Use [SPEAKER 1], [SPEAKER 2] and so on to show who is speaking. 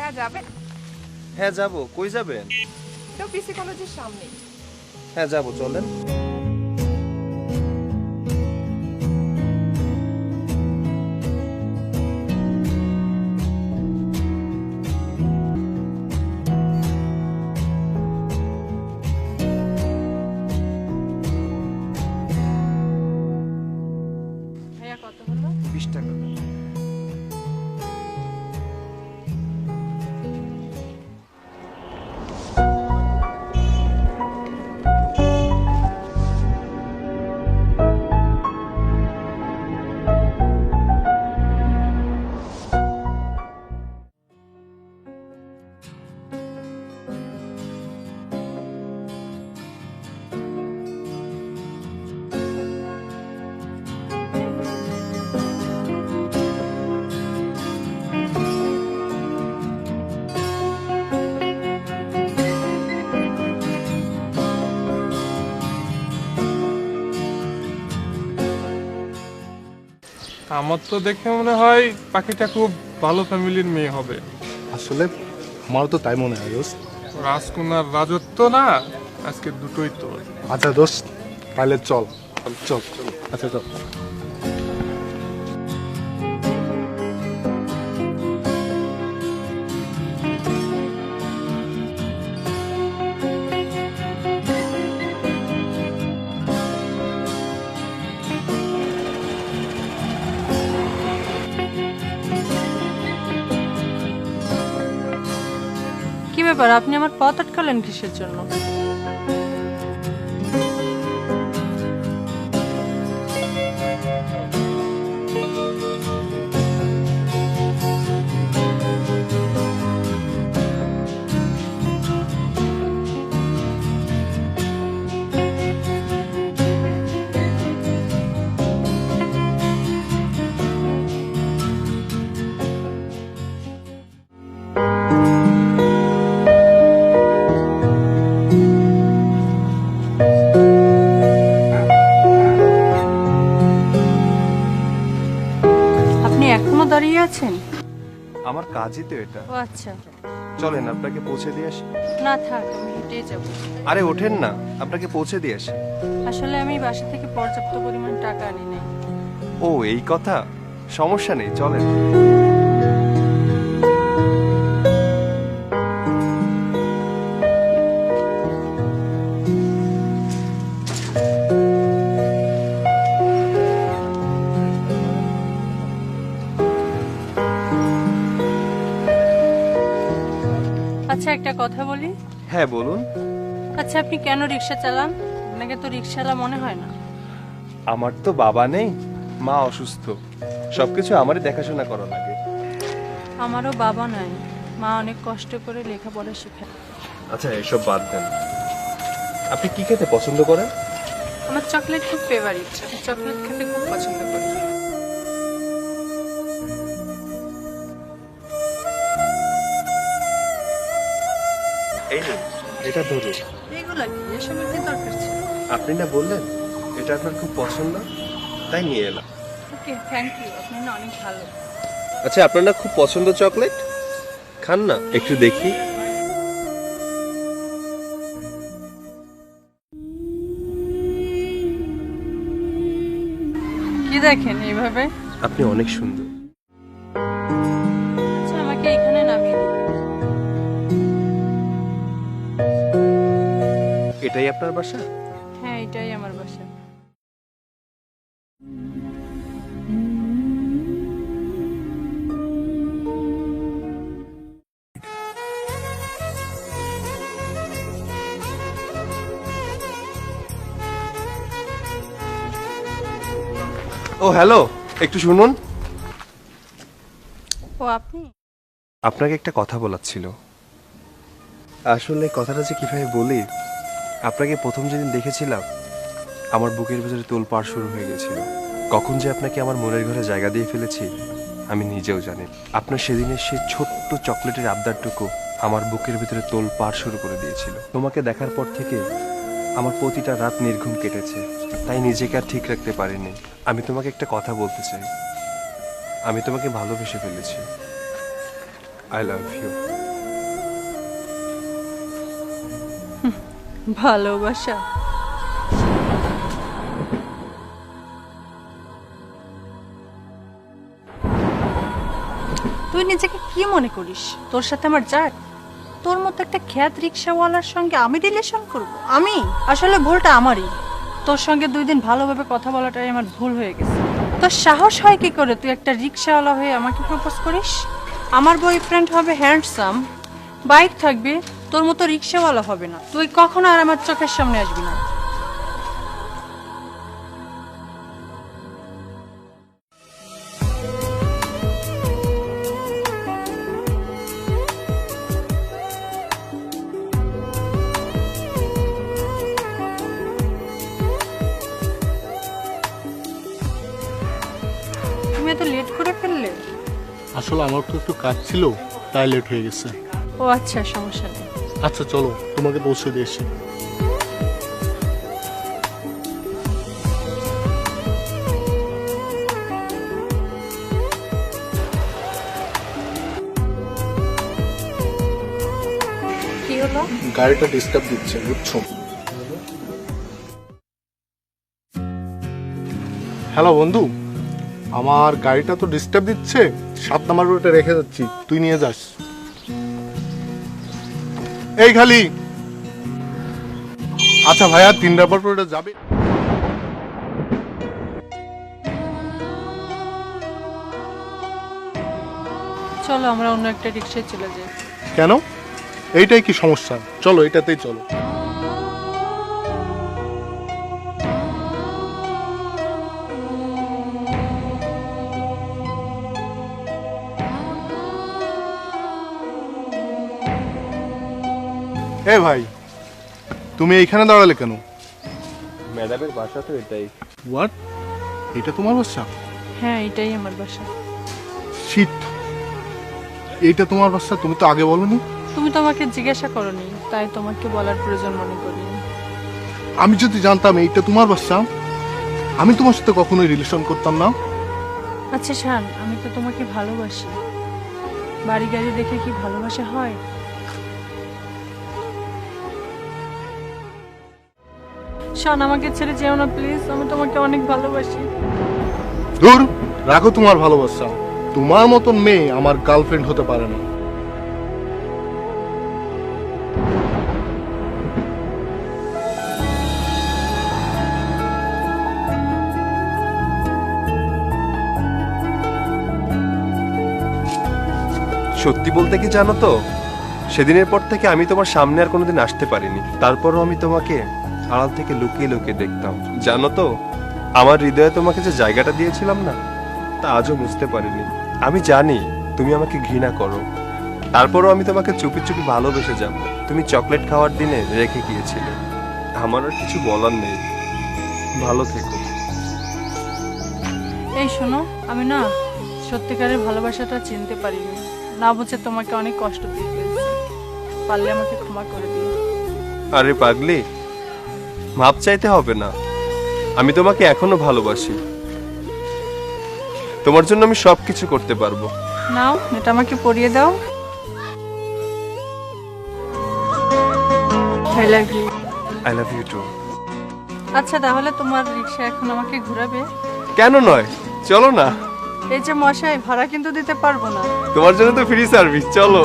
[SPEAKER 1] হ্যাঁ যাবেন?
[SPEAKER 2] হ্যাঁ যাব। কই যাবেন?
[SPEAKER 1] তো পিসি কলেজের সামনে।
[SPEAKER 2] হ্যাঁ যাব, চলেন।
[SPEAKER 1] ভাইয়া কত হলো?
[SPEAKER 2] 20 টাকা।
[SPEAKER 3] আমার তো দেখে মনে হয় পাখিটা খুব ভালো ফ্যামিলির মেয়ে হবে।
[SPEAKER 4] আসলে আমারও তো তাই মনে হয় দোস্ত।
[SPEAKER 3] রাজকুমার রাজত্ব না, আজকে দুটোই তো।
[SPEAKER 4] আচ্ছা দোস্ত, তাহলে চল চল চল। আচ্ছা চল।
[SPEAKER 5] কি ব্যাপার, আপনি আমার পথ আটকালেন কিসের জন্য? আপনি এখনো দাঁড়িয়ে আছেন?
[SPEAKER 2] আমার কাজই তো এটা।
[SPEAKER 5] ও আচ্ছা,
[SPEAKER 2] চলেন আপনাকে পৌঁছে দিয়ে আসি।
[SPEAKER 5] না থাক, আমি হেঁটেই যাব।
[SPEAKER 2] আরে ওঠেন না, আপনাকে পৌঁছে দিয়ে আসি।
[SPEAKER 5] আসলে আমি বাসা থেকে পর্যাপ্ত পরিমাণ টাকা আনি নাই।
[SPEAKER 2] ও এই কথা, সমস্যা নেই, চলেন।
[SPEAKER 5] আচ্ছা একটা কথা বলি।
[SPEAKER 2] হ্যাঁ বলুন।
[SPEAKER 5] আচ্ছা আপনি কেন রিক্সা চালান? আপনাকে তো রিক্সাওয়ালা মনে হয় না।
[SPEAKER 2] আমার তো বাবা নেই, মা অসুস্থ, সবকিছু আমারই দেখাশোনা করা লাগে।
[SPEAKER 5] আমারও বাবা নাই, মা অনেক কষ্ট করে লেখাপড়া শেখায়।
[SPEAKER 2] আচ্ছা এসব বাদ দেন, আপনি কি খেতে পছন্দ করেন?
[SPEAKER 5] আমার চকলেট খুব ফেভারিট, আমি চকলেট খেতে খুব পছন্দ করি।
[SPEAKER 2] এই নিন, এটা ধরুন।
[SPEAKER 5] এগুলা কি, এসবের কি দরকার ছিল?
[SPEAKER 2] আপনি না বললেন এটা আপনার খুব পছন্দ, তাই নিয়ে এলাম।
[SPEAKER 5] ওকে থ্যাংক ইউ, আপনি না অনেক ভালো।
[SPEAKER 2] আচ্ছা আপনার না খুব পছন্দ চকলেট, খান না একটু দেখি।
[SPEAKER 5] কি দেখেন এইভাবে?
[SPEAKER 2] আপনি অনেক সুন্দর।
[SPEAKER 5] আচ্ছা আমাকে এখানে নামিয়ে দিন।
[SPEAKER 2] এটাই আপনার বাসা?
[SPEAKER 5] হ্যাঁ এটাই আমার বাসা।
[SPEAKER 2] ও হ্যালো, একটু শুনুন।
[SPEAKER 5] ও আপনি?
[SPEAKER 2] আপনাকে একটা কথা বলার ছিল। আসলে কথাটা যে কিভাবে বলি, আপনাকে প্রথম যেদিন দেখেছিলাম আমার বুকের ভেতরে তোলপাড় শুরু হয়ে গেছিল। কখন যে আপনাকে আমার মনের ঘরে জায়গা দিয়ে ফেলেছি আমি নিজেও জানি। আপনার সেদিনের সেই ছোট্ট চকলেটের আবদারটুকু আমার বুকের ভিতরে তোলপাড় শুরু করে দিয়েছিল। তোমাকে দেখার পর থেকে আমার প্রতিটা রাত নির্ঘুম কেটেছে, তাই নিজেকে আর ঠিক রাখতে পারিনি। আমি তোমাকে একটা কথা বলতে চাই, আমি তোমাকে ভালোবেসে ফেলেছি। I love you.
[SPEAKER 5] ভালোবাসা? তুই নিজেকে কি মনে করিস? তোর সাথে আমার জাত? তোর মতো একটা খ্যাত রিক্সাওয়ালার সঙ্গে আমি রিলেশন করব? আমি আসলে ভুলটা আমারই। তোর সঙ্গে 2 দিন ভালোভাবে কথা বলাটাই আমার ভুল হয়ে গেছে। তোর সাহস হয় কি করে তুই একটা রিক্সাওয়ালা হয়ে আমাকে প্রপোজ করিস? আমার বয়ফ্রেন্ড হবে হ্যান্ডসাম, বাইক থাকবে, তোর মতো রিক্সাওয়ালা হবে না। তুই কখনো আর আমার চোখের সামনে আসবি না। তুমি এত লেট করে ফেললে?
[SPEAKER 4] আসলে আমার তো একটু কাজ ছিল, তাই লেট হয়ে গেছে।
[SPEAKER 5] ও আচ্ছা, সমস্যা নেই।
[SPEAKER 4] আচ্ছা চলো, তোমাকে পৌঁছে দিয়েছি।
[SPEAKER 5] কি হলো?
[SPEAKER 4] গাড়িটা ডিস্টার্ব দিচ্ছে, বুঝছো? হ্যালো বন্ধু, আমার গাড়িটা তো ডিস্টার্ব দিচ্ছে, 7 নাম্বার রোডে রেখে যাচ্ছি, তুই নিয়ে যাস। এই খালি। আচ্ছা ভাইয়া, 3 নাম্বার রোডে যাবে?
[SPEAKER 5] চলো আমরা অন্য একটা রিক্সায় চলে যাই।
[SPEAKER 4] কেন? এইটাই কি সমস্যা? চলো এটাতেই চলো। এ ভাই, তুমি এইখানে দাঁড়ালে কেন?
[SPEAKER 2] ম্যাডামের বাসা তো এটাই।
[SPEAKER 4] হোয়াট? এটা তোমার বাসা?
[SPEAKER 5] হ্যাঁ, এটাই আমার বাসা।
[SPEAKER 4] শিট, এইটা তোমার বাসা? তুমি তো আগে বলনি।
[SPEAKER 5] তুমি তো আমাকে জিজ্ঞাসা করনি, তাই তোমাকে বলার প্রয়োজন মনে করিনি।
[SPEAKER 4] আমি যদি জানতাম এইটা তোমার বাসা, আমি তোমার সাথে কখনোই রিলেশন করতাম না।
[SPEAKER 5] আচ্ছা শান, আমি তো তোমাকে ভালোবাসি। বাড়ি গাড়ি দেখে কি ভালোবাসা হয়? শান, আমাকে ছেড়ে যেও না প্লিজ, আমি তোমাকে অনেক ভালোবাসি।
[SPEAKER 4] দূর, রাখো তোমার ভালোবাসা। তোমার মতন মেয়ে আমার গার্লফ্রেন্ড হতে পারে না।
[SPEAKER 2] সত্যি বলতে কি জানো তো, সেদিনের পর থেকে আমি তোমার সামনে আর কোনোদিন আসতে পারিনি। তারপরও আমি তোমাকে আড়াল থেকে লুকিয়ে লুকিয়ে দেখতাম। জানো তো, আমার হৃদয়ে তোমাকে যে জায়গাটা দিয়েছিলাম না, তা আজও বুঝতে পারিনি। আমি জানি তুমি আমাকে ঘৃণা করো, তারপরও আমি তোমাকে চুপি চুপি ভালোবেসে যাব। তুমি চকলেট খাওয়ার দিনে রেখে গিয়েছিলে। আমার আর কিছু বলার নেই। ভালো থেকো।
[SPEAKER 5] এই শোনো, আমি না সত্যিকারের ভালোবাসাটা চিনতে পারিনি, না বুঝে তোমাকে অনেক কষ্ট দিয়ে ফেলছি। পারলে আমাকে ক্ষমা করে দিও।
[SPEAKER 2] আরে পাগলি, মাপ চাইতে হবে না। আমি তোমাকে এখনো ভালোবাসি। তোমার জন্য আমি সবকিছু করতে পারবো।
[SPEAKER 5] নাও, এটা আমাকে পরিয়ে দাও। I love you.
[SPEAKER 2] I love you too.
[SPEAKER 5] আচ্ছা তাহলে তোমার রিক্সা এখন আমাকে ঘোরাবে?
[SPEAKER 2] কেন নয়, চলো না।
[SPEAKER 5] এই যে মশাই, ভাড়া কিন্তু দিতে পারবো না।
[SPEAKER 2] তোমার জন্য তো ফ্রি সার্ভিস, চলো।